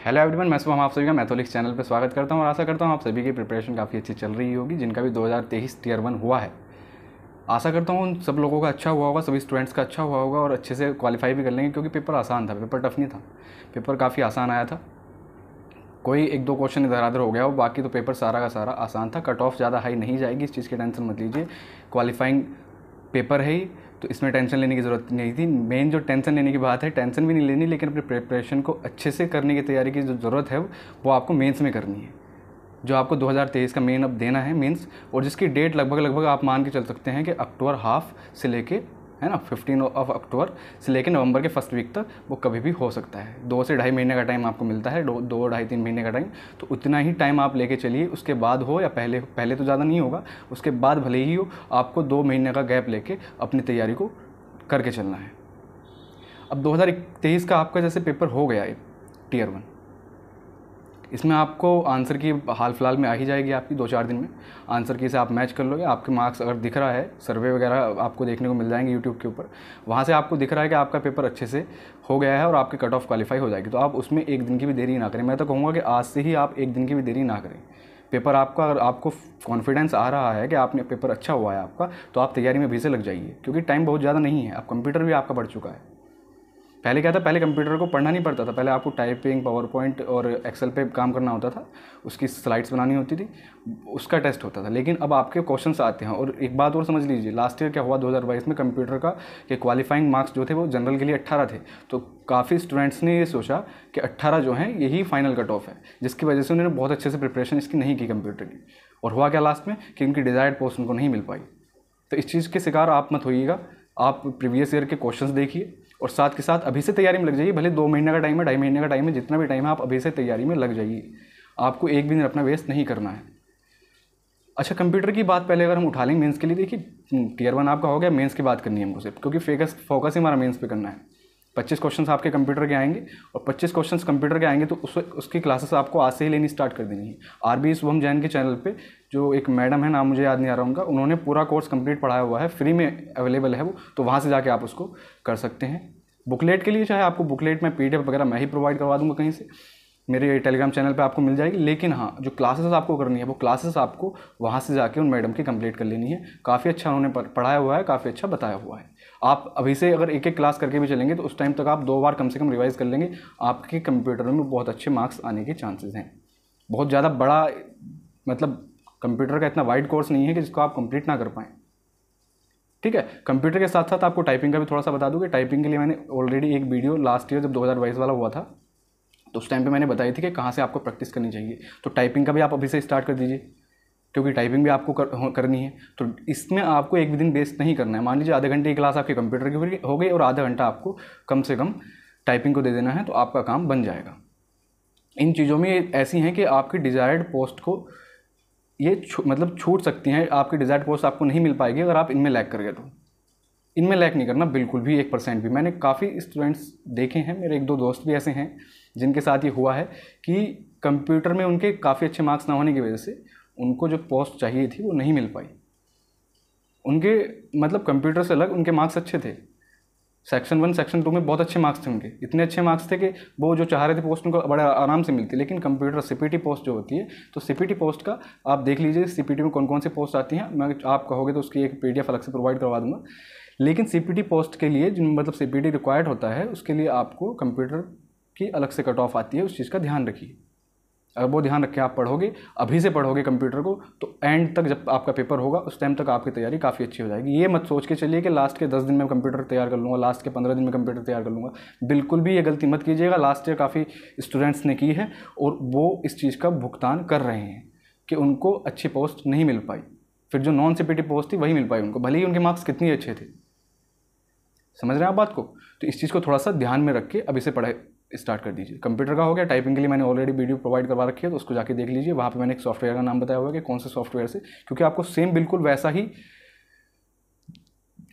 Hello everyone, मैं शुभम आप सभी का मैथोलिक्स चैनल पर स्वागत करता हूं और आशा करता हूं आप सभी की प्रिपरेशन काफ़ी अच्छी चल रही होगी। जिनका भी 2023 टियर 1 हुआ है, आशा करता हूं उन सब लोगों का अच्छा हुआ होगा, सभी स्टूडेंट्स का अच्छा हुआ होगा और अच्छे से क्वालिफाई भी कर लेंगे, क्योंकि पेपर आसान था, पेपर टफ नहीं था, पेपर काफ़ी आसान आया था। कोई एक दो क्वेश्चन इधर उधर हो गया हो, बाकी तो पेपर सारा का सारा आसान था। कट ऑफ ज़्यादा हाई नहीं जाएगी, इस चीज़ की टेंशन मत लीजिए। क्वालिफाइंग पेपर है ही, तो इसमें टेंशन लेने की ज़रूरत नहीं थी। मेन जो टेंशन लेने की बात है, टेंशन भी नहीं लेनी, लेकिन अपने प्रिपरेशन को अच्छे से करने की तैयारी की जो ज़रूरत है वो आपको मेंस में करनी है, जो आपको 2023 का मेन अब देना है मेंस, और जिसकी डेट लगभग आप मान के चल सकते हैं कि अक्टूबर हाफ से लेके, है ना, 15 ऑफ अक्टूबर से लेकर नवंबर के फर्स्ट वीक तक वो कभी भी हो सकता है। 2 से ढाई महीने का टाइम आपको मिलता है, दो ढाई 3 महीने का टाइम, तो उतना ही टाइम आप लेके चलिए। उसके बाद हो या पहले तो ज़्यादा नहीं होगा, उसके बाद भले ही हो, आपको 2 महीने का गैप लेके अपनी तैयारी को करके चलना है। अब 2023 का आपका जैसे पेपर हो गया है टियर 1, इसमें आपको आंसर की हाल फिलहाल में आ ही जाएगी आपकी 2-4 दिन में। आंसर की से आप मैच कर लोगे, आपके मार्क्स अगर दिख रहा है, सर्वे वगैरह आपको देखने को मिल जाएंगे यूट्यूब के ऊपर, वहाँ से आपको दिख रहा है कि आपका पेपर अच्छे से हो गया है और आपकी कट ऑफ क्वालिफाई हो जाएगी। तो आप उसमें एक दिन की भी देरी ना करें। मैं तो कहूँगा कि आज से ही आप एक दिन की भी देरी ना करें। पेपर आपका, अगर आपको कॉन्फिडेंस आ रहा है कि आपने पेपर अच्छा हुआ है आपका, तो आप तैयारी में भी से लग जाइए, क्योंकि टाइम बहुत ज़्यादा नहीं है। अब कंप्यूटर भी आपका बढ़ चुका है। पहले क्या था, पहले कंप्यूटर को पढ़ना नहीं पड़ता था, पहले आपको टाइपिंग, पावर पॉइंट और एक्सेल पे काम करना होता था, उसकी स्लाइड्स बनानी होती थी, उसका टेस्ट होता था। लेकिन अब आपके क्वेश्चंस आते हैं। और एक बात और समझ लीजिए, लास्ट ईयर क्या हुआ 2022 में, कंप्यूटर का के क्वालिफाइंग मार्क्स जो थे वो जनरल के लिए 18 थे। तो काफ़ी स्टूडेंट्स ने ये सोचा कि 18 जो हैं यही फाइनल कट ऑफ है, जिसकी वजह से उन्होंने बहुत अच्छे से प्रिपरेशन इसकी नहीं की कंप्यूटर की। और हुआ क्या लास्ट में कि उनकी डिज़ायर्ड पोस्ट उनको नहीं मिल पाई। तो इस चीज़ के शिकार आप मत होइएगा। आप प्रीवियस ईयर के क्वेश्चंस देखिए और साथ के साथ अभी से तैयारी में लग जाइए। भले 2 महीने का टाइम है, 2.5 महीने का टाइम है, जितना भी टाइम है आप अभी से तैयारी में लग जाइए। आपको एक भी दिन अपना वेस्ट नहीं करना है। अच्छा, कंप्यूटर की बात पहले अगर हम उठा लेंगे मेंस के लिए, देखिए टियर 1 आपका हो गया, मेंस की बात करनी है हमको सिर्फ, क्योंकि फोकस ही हमारा मेंस पे करना है। 25 क्वेश्चंस आपके कंप्यूटर के आएंगे, और 25 क्वेश्चंस कंप्यूटर के आएंगे तो उसकी क्लासेस आपको आज से ही लेनी स्टार्ट कर देनी है। आरबी शुभम जैन के चैनल पे जो एक मैडम है, नाम मुझे याद नहीं आ रहा उनका, उन्होंने पूरा कोर्स कंप्लीट पढ़ाया हुआ है, फ्री में अवेलेबल है वो, तो वहाँ से जाके आप उसको कर सकते हैं। बुकलेट के लिए चाहे आपको बुकलेट में PDF वगैरह मैं ही प्रोवाइड करवा दूंगा कहीं से, मेरे टेलीग्राम चैनल पे आपको मिल जाएगी। लेकिन हाँ, जो क्लासेस आपको करनी है वो क्लासेस आपको वहाँ से जाके उन मैडम की कंप्लीट कर लेनी है। काफ़ी अच्छा उन्होंने पढ़ाया हुआ है, काफ़ी अच्छा बताया हुआ है। आप अभी से अगर एक एक क्लास करके भी चलेंगे तो उस टाइम तक आप 2 बार कम से कम रिवाइज कर लेंगे, आपके कंप्यूटर में बहुत अच्छे मार्क्स आने के चांसेस हैं। बहुत ज़्यादा बड़ा, मतलब कंप्यूटर का इतना वाइड कोर्स नहीं है कि जिसको आप कंप्लीट ना कर पाएँ। ठीक है, कंप्यूटर के साथ साथ आपको टाइपिंग का भी थोड़ा सा बता दूँ कि टाइपिंग के लिए मैंने ऑलरेडी एक वीडियो लास्ट ईयर जब 2022 वाला हुआ था, तो उस टाइम पे मैंने बताई थी कि कहाँ से आपको प्रैक्टिस करनी चाहिए। तो टाइपिंग का भी आप अभी से स्टार्ट कर दीजिए, क्योंकि टाइपिंग भी आपको करनी है। तो इसमें आपको एक भी दिन वेस्ट नहीं करना है। मान लीजिए आधे घंटे की क्लास आपके कंप्यूटर की हो गई और आधा घंटा आपको कम से कम टाइपिंग को दे देना है, तो आपका काम बन जाएगा। इन चीज़ों में ऐसी हैं कि आपकी डिज़ायर्ड पोस्ट को ये मतलब छूट सकती हैं। आपकी डिज़ायर्ड पोस्ट आपको नहीं मिल पाएगी अगर आप इनमें लैग कर गए। तो इनमें लैग नहीं करना बिल्कुल भी, 1% भी। मैंने काफ़ी स्टूडेंट्स देखे हैं, मेरे 1-2 दोस्त भी ऐसे हैं जिनके साथ ये हुआ है कि कंप्यूटर में उनके काफ़ी अच्छे मार्क्स ना होने की वजह से उनको जो पोस्ट चाहिए थी वो नहीं मिल पाई। उनके मतलब कंप्यूटर से अलग उनके मार्क्स अच्छे थे, सेक्शन 1 सेक्शन 2 में बहुत अच्छे मार्क्स थे उनके, इतने अच्छे मार्क्स थे कि वो जो चाह रहे थे पोस्ट उनको बड़े आराम से मिलती। लेकिन कंप्यूटर CPT पोस्ट जो होती है, तो CPT पोस्ट का आप देख लीजिए CPT में कौन कौन सी पोस्ट आती हैं। मैं आप कहोगे तो उसकी एक PDF अलग से प्रोवाइड करवा दूंगा। लेकिन CPT पोस्ट के लिए जो मतलब CPT रिक्वायर्ड होता है, उसके लिए आपको कंप्यूटर की अलग से कट ऑफ आती है। उस चीज़ का ध्यान रखिए। अगर वो ध्यान रख के आप पढ़ोगे, अभी से पढ़ोगे कंप्यूटर को, तो एंड तक जब आपका पेपर होगा उस टाइम तक आपकी तैयारी काफ़ी अच्छी हो जाएगी। ये मत सोच के चलिए कि लास्ट के 10 दिन में कंप्यूटर तैयार कर लूँगा, लास्ट के 15 दिन में कंप्यूटर तैयार कर लूँगा। बिल्कुल भी ये गलती मत कीजिएगा। लास्ट ईयर काफ़ी स्टूडेंट्स ने की है और वो इस चीज़ का भुगतान कर रहे हैं कि उनको अच्छी पोस्ट नहीं मिल पाई। फिर जो नॉन CPT पोस्ट थी वही मिल पाई उनको, भले ही उनके मार्क्स कितने अच्छे थे। समझ रहे हैं आप बात को? तो इस चीज़ को थोड़ा सा ध्यान में रख के अभी से पढ़ाई स्टार्ट कर दीजिए। कंप्यूटर का हो गया। टाइपिंग के लिए मैंने ऑलरेडी वीडियो प्रोवाइड करवा रखी है, तो उसको जाके देख लीजिए। वहाँ पे मैंने एक सॉफ्टवेयर का नाम बताया हुआ है कि कौन से सॉफ्टवेयर से, क्योंकि आपको सेम बिल्कुल वैसा ही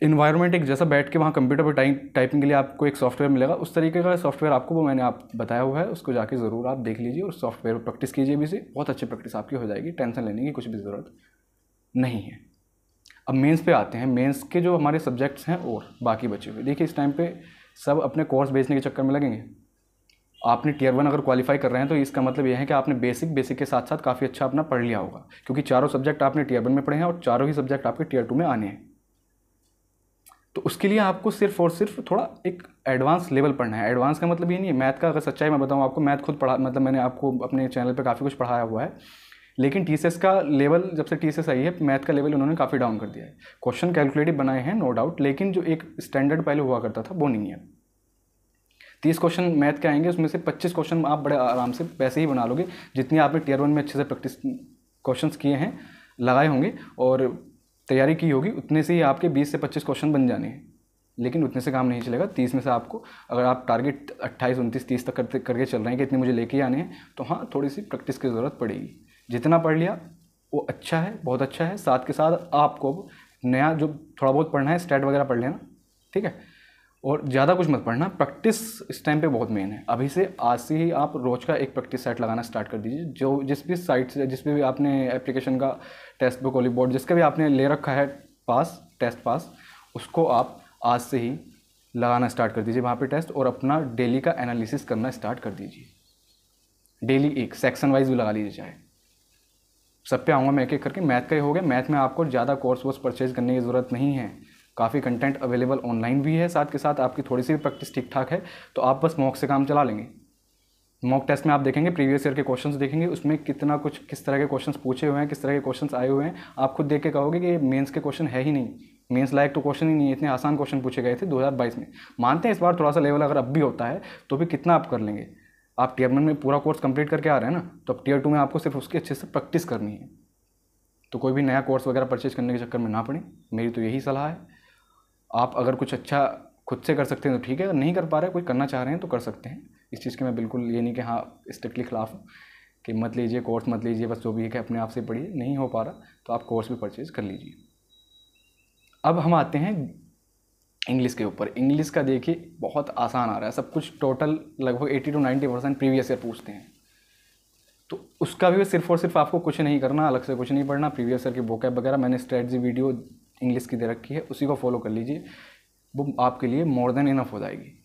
इन्वायरमेंट, एक जैसा बैठ के वहाँ कंप्यूटर पर टाइपिंग के लिए आपको एक सॉफ्टवेयर मिलेगा, उस तरीके का सॉफ्टवेयर आपको वो मैंने आप बताया हुआ है। उसको जाके ज़रूर आप देख लीजिए और सॉफ्टवेयर पर प्रैक्टिस कीजिए भी से। बहुत अच्छी प्रैक्टिस आपकी हो जाएगी, टेंशन लेने की कुछ भी ज़रूरत नहीं है। अब मेंस पे आते हैं। मेंस के जो हमारे सब्जेक्ट्स हैं और बाकी बचे हुए, देखिए इस टाइम पे सब अपने कोर्स बेचने के चक्कर में लगेंगे। आपने टीयर 1 अगर क्वालिफाई कर रहे हैं तो इसका मतलब यह है कि आपने बेसिक के साथ साथ काफ़ी अच्छा अपना पढ़ लिया होगा, क्योंकि चारों सब्जेक्ट आपने टीयर 1 में पढ़े हैं और चारों ही सब्जेक्ट आपके टीयर 2 में आने हैं। तो उसके लिए आपको सिर्फ और सिर्फ थोड़ा एक एडवांस लेवल पढ़ना है। एडवांस का मतलब ये नहीं है मैथ का, अगर सच्चाई मैं बताऊँ आपको, मैथ खुद पढ़ा, मतलब मैंने आपको अपने चैनल पे काफ़ी कुछ पढ़ाया हुआ है, लेकिन टीसीएस का लेवल, जब से टीसीएस आई है मैथ का लेवल उन्होंने काफ़ी डाउन कर दिया है। क्वेश्चन कैलकुलेटिव बनाए हैं नो डाउट, लेकिन जो एक स्टैंडर्ड पहले हुआ करता था वो नहीं है। 30 क्वेश्चन मैथ के आएंगे, उसमें से 25 क्वेश्चन आप बड़े आराम से वैसे ही बना लोगे जितनी आपने टीयर 1 में अच्छे से प्रैक्टिस क्वेश्चंस किए हैं, लगाए होंगे और तैयारी की होगी, उतने से ही आपके 20 से 25 क्वेश्चन बन जाने हैं। लेकिन उतने से काम नहीं चलेगा। 30 में से आपको, अगर आप टारगेट 28, 29, 30 तक करके चल रहे हैं कि इतने मुझे लेके आने हैं, तो हाँ थोड़ी सी प्रैक्टिस की ज़रूरत पड़ेगी। जितना पढ़ लिया वो अच्छा है, बहुत अच्छा है। साथ के साथ आपको नया जो थोड़ा बहुत पढ़ना है, स्टैट वगैरह पढ़ लेना, ठीक है, और ज़्यादा कुछ मत पढ़ना। प्रैक्टिस इस टाइम पे बहुत मेन है। अभी से आज से ही आप रोज़ का एक प्रैक्टिस सेट लगाना स्टार्ट कर दीजिए। जो जिस भी साइट से, जिस भी आपने एप्लीकेशन का टेक्स्ट बुक, बोर्ड, जिसका भी आपने ले रखा है पास, टेस्ट पास, उसको आप आज से ही लगाना स्टार्ट कर दीजिए वहाँ पे टेस्ट, और अपना डेली का एनालिसिस करना स्टार्ट कर दीजिए। डेली एक सेक्शन वाइज भी लगा लीजिए, चाहे सब पे आऊँगा मैं एक एक करके। मैथ का ही हो गया। मैथ में आपको ज़्यादा कोर्स वोर्स परचेज करने की ज़रूरत नहीं है, काफ़ी कंटेंट अवेलेबल ऑनलाइन भी है। साथ के साथ आपकी थोड़ी सी भी प्रैक्टिस ठीक ठाक है तो आप बस मॉक से काम चला लेंगे। मॉक टेस्ट में आप देखेंगे, प्रीवियस ईयर के क्वेश्चंस देखेंगे, उसमें कितना कुछ, किस तरह के क्वेश्चंस पूछे हुए हैं, किस तरह के क्वेश्चंस आए हुए हैं, आप खुद देख के कहोगे कि ये मेंस के क्वेश्चन है ही नहीं, मेंस लायक तो क्वेश्चन ही नहीं है। इतने आसान क्वेश्चन पूछे गए थे 2022 में। मानते हैं इस बार थोड़ा सा लेवल अगर अब भी होता है तो भी कितना आप कर लेंगे। आप टीयर 1 में पूरा कोर्स कंप्लीट करके आ रहे हैं ना, तो अब टीयर 2 में आपको सिर्फ उसकी अच्छे से प्रैक्टिस करनी है। तो कोई भी नया कोर्स वगैरह परचेज करने के चक्कर में ना पड़े, मेरी तो यही सलाह है। आप अगर कुछ अच्छा खुद से कर सकते हैं तो ठीक है, अगर नहीं कर पा रहे, कोई करना चाह रहे हैं तो कर सकते हैं। इस चीज़ के मैं बिल्कुल ये नहीं कि हाँ स्ट्रिक्टली खिलाफ हूँ कि मत लीजिए कोर्स, मत लीजिए, बस जो भी है कि अपने आप से पढ़िए। नहीं हो पा रहा तो आप कोर्स भी परचेज कर लीजिए। अब हम आते हैं इंग्लिश के ऊपर। इंग्लिश का देखिए बहुत आसान आ रहा है सब कुछ, टोटल लगभग 80 to 90% प्रीवियस ईयर पूछते हैं। तो उसका भी सिर्फ और सिर्फ आपको कुछ नहीं करना, अलग से कुछ नहीं पढ़ना। प्रीवियस ईयर की वोकैब वगैरह मैंने स्ट्रेटजी वीडियो इंग्लिश की दे रखी है, उसी को फॉलो कर लीजिए, वो आपके लिए मोर देन इनफ हो जाएगी।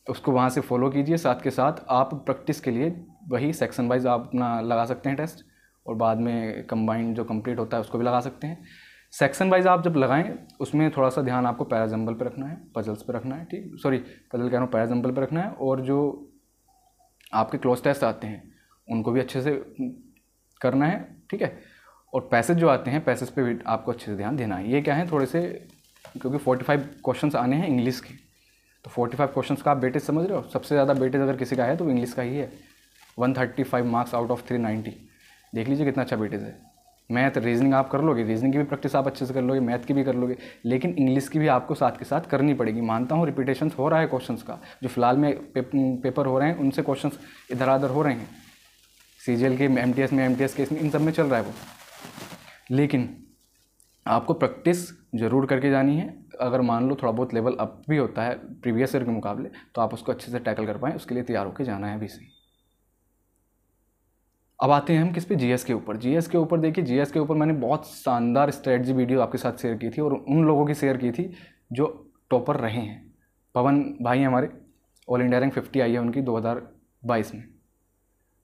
उसको वहाँ से फॉलो कीजिए। साथ के साथ आप प्रैक्टिस के लिए वही सेक्शन वाइज आप अपना लगा सकते हैं टेस्ट, और बाद में कंबाइंड जो कंप्लीट होता है उसको भी लगा सकते हैं। सेक्शन वाइज आप जब लगाएं उसमें थोड़ा सा ध्यान आपको पैराजम्बल पे रखना है, पजल्स पे रखना है, ठीक, सॉरी पजल कह रहा हूँ, पैराजम्बल पे रखना है। और जो आपके क्लोज टेस्ट आते हैं उनको भी अच्छे से करना है, ठीक है। और पैसेज जो आते हैं, पैसेज पे भी आपको अच्छे से ध्यान देना है। ये क्या है थोड़े से, क्योंकि 45 क्वेश्चंस आने हैं इंग्लिश के, तो 45 क्वेश्चंस का आप वेटेज समझ रहे हो। सबसे ज़्यादा वेटेज अगर किसी का है तो वो इंग्लिश का ही है। 135 मार्क्स आउट ऑफ 390, देख लीजिए कितना अच्छा वेटेज है। मैथ रीजनिंग आप कर लोगे, रीजनिंग की भी प्रैक्टिस आप अच्छे से कर लोगे, मैथ की भी कर लोगे, लेकिन इंग्लिश की भी आपको साथ के साथ करनी पड़ेगी। मानता हूँ रिपीटेशंस हो रहा है क्वेश्चंस का, जो फिलहाल में पेपर हो रहे हैं उनसे क्वेश्चंस इधर उधर हो रहे हैं, सीजीएल के, एमटीएस में, एमटीएस के, इन सब में चल रहा है वो, लेकिन आपको प्रैक्टिस ज़रूर करके जानी है। अगर मान लो थोड़ा बहुत लेवल अप भी होता है प्रीवियस ईयर के मुकाबले, तो आप उसको अच्छे से टैकल कर पाएँ, उसके लिए तैयार होकर जाना है अभी से। अब आते हैं हम किस पे, जीएस के ऊपर। जीएस के ऊपर देखिए, जीएस के ऊपर मैंने बहुत शानदार स्ट्रेटजी वीडियो आपके साथ शेयर की थी, और उन लोगों की शेयर की थी जो टॉपर रहे हैं। पवन भाई हमारे, ऑल इंडिया रैंक 50 आई है उनकी 2022 में।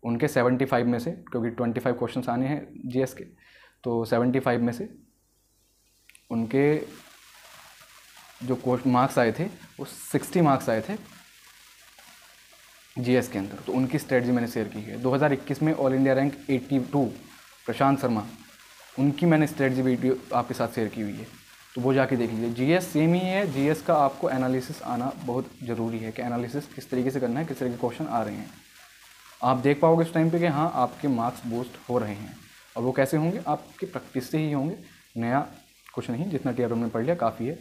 उनके 75 में से, क्योंकि 25 क्वेश्चन आने हैं जीएस के, तो 75 में से उनके जो मार्क्स आए थे वो 60 मार्क्स आए थे जीएस के अंदर। तो उनकी स्ट्रेटजी मैंने शेयर की है। 2021 में ऑल इंडिया रैंक 82 प्रशांत शर्मा, उनकी मैंने स्ट्रेटजी वीडियो आपके साथ शेयर की हुई है, तो वो जाके देख लीजिए। जीएस सेम ही है। जीएस का आपको एनालिसिस आना बहुत ज़रूरी है कि एनालिसिस किस तरीके से करना है, किस तरह के क्वेश्चन आ रहे हैं। आप देख पाओगे उस टाइम पे कि हाँ आपके मार्क्स बूस्ट हो रहे हैं, और वो कैसे होंगे, आपकी प्रैक्टिस से ही होंगे। नया कुछ नहीं, जितना टीयर 1 में पढ़ लिया काफ़ी है।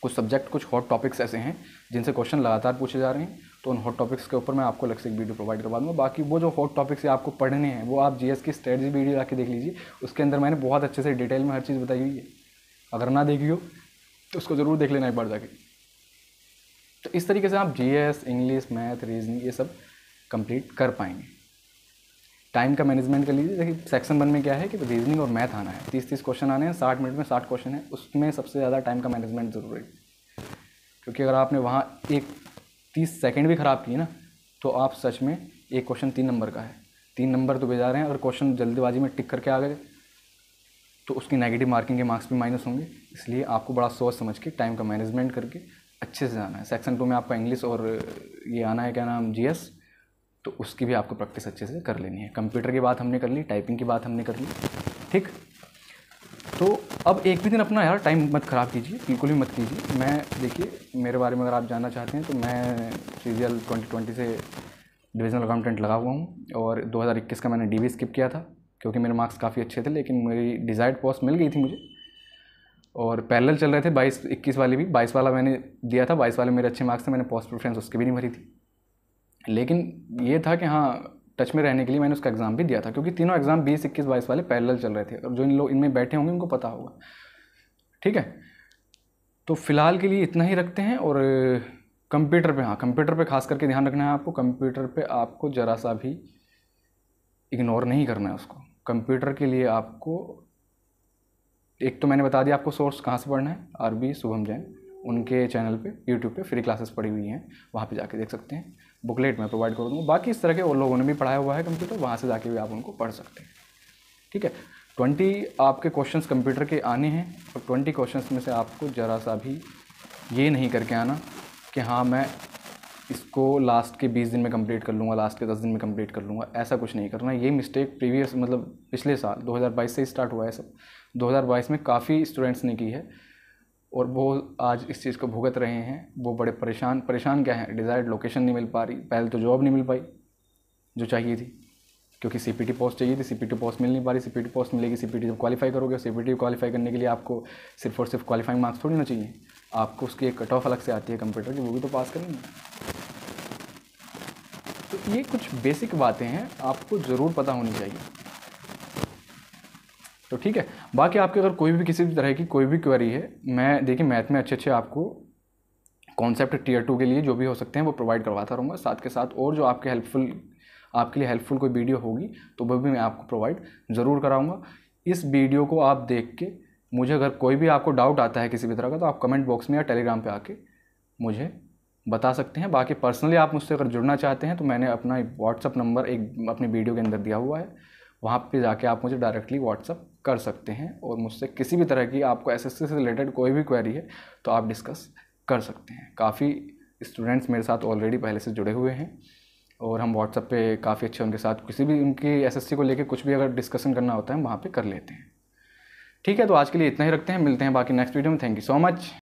कुछ सब्जेक्ट, कुछ हॉट टॉपिक्स ऐसे हैं जिनसे क्वेश्चन लगातार पूछे जा रहे हैं, तो उन हॉट टॉपिक्स के ऊपर मैं आपको अलग से एक वीडियो प्रोवाइड करवा दूँगा। बाकी वो जो हॉट टॉपिक्स आपको पढ़ने हैं वो आप जीएस की स्ट्रेटजी वीडियो जाके देख लीजिए, उसके अंदर मैंने बहुत अच्छे से डिटेल में हर चीज़ बताई हुई है। अगर ना देखी हो तो उसको ज़रूर देख लेना एक बार जाके। तो इस तरीके से आप जीएस, इंग्लिश, मैथ, रीजनिंग ये सब कंप्लीट कर पाएंगे। टाइम का मैनेजमेंट कर लीजिए। देखिए सेक्शन 1 में क्या है कि रीजनिंग और मैथ आना है, 30 क्वेश्चन आने हैं, 60 मिनट में 60 क्वेश्चन है, उसमें सबसे ज़्यादा टाइम का मैनेजमेंट ज़रूरी है। क्योंकि अगर आपने वहाँ एक 30 सेकंड भी ख़राब किए ना तो आप सच में, एक क्वेश्चन 3 नंबर का है, 3 नंबर तो भेजा रहे हैं, अगर क्वेश्चन जल्दबाजी में टिक करके आ गए तो उसकी नेगेटिव मार्किंग के मार्क्स भी माइनस होंगे। इसलिए आपको बड़ा सोच समझ के टाइम का मैनेजमेंट करके अच्छे से जाना है। सेक्शन 2 में आपका इंग्लिश और ये आना है, क्या नाम, जीएस, तो उसकी भी आपको प्रैक्टिस अच्छे से कर लेनी है। कंप्यूटर की बात हमने कर ली, टाइपिंग की बात हमने कर ली, ठीक। तो अब एक भी दिन अपना यार टाइम मत ख़राब कीजिए, बिल्कुल भी मत कीजिए। मैं, देखिए मेरे बारे में अगर आप जानना चाहते हैं तो मैं सीजीएल 2020 से डिविजनल अकाउंटेंट लगा हुआ हूँ, और 2021 का मैंने डीवी स्किप किया था क्योंकि मेरे मार्क्स काफ़ी अच्छे थे, लेकिन मेरी डिज़ायर्ड पोस्ट मिल गई थी मुझे। और पैरेलल चल रहे थे 22-21 वाले भी, 22 वाला मैंने दिया था, 22 वाले मेरे अच्छे मार्क्स थे, मैंने पोस्ट प्रेफरेंस उसकी भी नहीं भरी थी। लेकिन ये था कि हाँ, टच में रहने के लिए मैंने उसका एग्ज़ाम भी दिया था, क्योंकि तीनों एग्ज़ाम 20, 21, 22 वाले पैरेलल चल रहे थे, और जो इन लोग इनमें बैठे होंगे उनको पता होगा, ठीक है। तो फ़िलहाल के लिए इतना ही रखते हैं। और कंप्यूटर पे, हाँ, कंप्यूटर पे खास करके ध्यान रखना है आपको। कंप्यूटर पे आपको ज़रा सा भी इग्नोर नहीं करना है उसको। कंप्यूटर के लिए आपको, एक तो मैंने बता दिया आपको सोर्स कहाँ से पढ़ना है, आरबी शुभम जैन, उनके चैनल पे यूट्यूब पे फ्री क्लासेस पड़ी हुई हैं, वहाँ पे जाके देख सकते हैं। बुकलेट मैं प्रोवाइड कर दूँगा। बाकी इस तरह के और लोगों ने भी पढ़ाया हुआ है कंप्यूटर, वहाँ से जाके भी आप उनको पढ़ सकते हैं, ठीक है। 20 आपके क्वेश्चंस कंप्यूटर के आने हैं, और 20 क्वेश्चंस में से आपको ज़रा सा भी ये नहीं करके आना कि हाँ मैं इसको लास्ट के 20 दिन में कंप्लीट कर लूँगा, लास्ट के 10 दिन में कंप्लीट कर लूँगा, ऐसा कुछ नहीं करना। ये मिस्टेक प्रीवियस, मतलब पिछले साल 2022 से ही स्टार्ट हुआ है सब। 2022 में काफ़ी स्टूडेंट्स ने की है, और वो आज इस चीज़ को भुगत रहे हैं। वो बड़े परेशान क्या है, डिज़ायर्ड लोकेशन नहीं मिल पा रही, पहले तो जॉब नहीं मिल पाई जो चाहिए थी, क्योंकि सीपीटी पोस्ट चाहिए थी, सीपीटी पोस्ट मिल नहीं पा रही। सीपीटी पोस्ट मिलेगी, सीपीटी जब क्वालिफाई करोगे, सीपीटी क्वालिफाई करने के लिए आपको सिर्फ और सिर्फ क्वालिफाइंग मार्क्स थोड़ी ना चाहिए, आपको उसकी एक कट ऑफ अलग से आती है कंप्यूटर की, वो भी तो पास करेंगे। तो ये कुछ बेसिक बातें हैं, आपको ज़रूर पता होनी चाहिए, तो ठीक है। बाकी आपके अगर कोई भी किसी भी तरह की कोई भी क्वेरी है, मैं, देखिए मैथ में अच्छे आपको कॉन्सेप्ट टियर 2 के लिए जो भी हो सकते हैं वो प्रोवाइड करवाता रहूँगा, साथ के साथ और जो आपके लिए हेल्पफुल कोई वीडियो होगी तो वो भी मैं आपको प्रोवाइड ज़रूर कराऊंगा। इस वीडियो को आप देख के मुझे अगर कोई भी आपको डाउट आता है किसी भी तरह का, तो आप कमेंट बॉक्स में या टेलीग्राम पे आके मुझे बता सकते हैं। बाकी पर्सनली आप मुझसे अगर जुड़ना चाहते हैं तो मैंने अपना व्हाट्सअप नंबर एक अपनी वीडियो के अंदर दिया हुआ है, वहाँ पे जाके आप मुझे डायरेक्टली व्हाट्सअप कर सकते हैं, और मुझसे किसी भी तरह की आपको एसएससी से रिलेटेड कोई भी क्वेरी है तो आप डिस्कस कर सकते हैं। काफ़ी स्टूडेंट्स मेरे साथ ऑलरेडी पहले से जुड़े हुए हैं, और हम व्हाट्सएप पे काफ़ी अच्छे उनके साथ किसी भी उनकी एसएससी को लेके कुछ भी अगर डिस्कशन करना होता है वहाँ पे कर लेते हैं, ठीक है। तो आज के लिए इतना ही रखते हैं, मिलते हैं बाकी नेक्स्ट वीडियो में। Thank you so much.